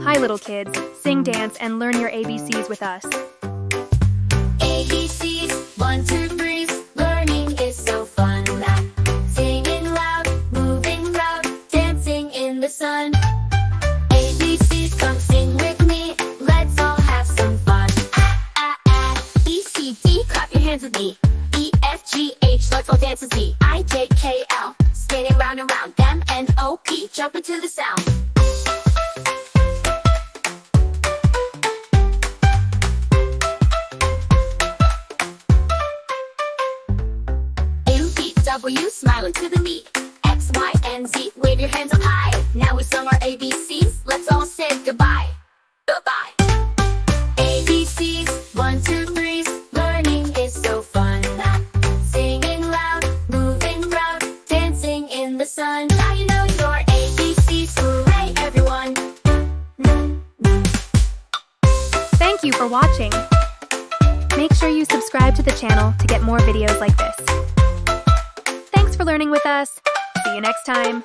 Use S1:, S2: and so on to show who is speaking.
S1: Hi, little kids. Sing, dance, and learn your ABCs with us.
S2: ABCs, 1, 2, 3. Learning is so fun. Singing loud, moving round, dancing in the sun. ABCs, come sing with me. Let's all have some fun. B, C, D, clap your hands with me. E, F, G, H, let's all dance and see. I, J, K, L, spinning round and round. M, N, O, P, jump into the sound. W, smiling to the beat. X, Y, and Z, wave your hands up high. Now we sung our ABCs, let's all say goodbye. Goodbye. ABCs, 1, 2, 3. Learning is so fun. Singing loud, moving round, dancing in the sun. Now you know your ABCs, hooray everyone.
S1: Thank you for watching. Make sure you subscribe to the channel to get more videos like this. Thanks for learning with us. See you next time.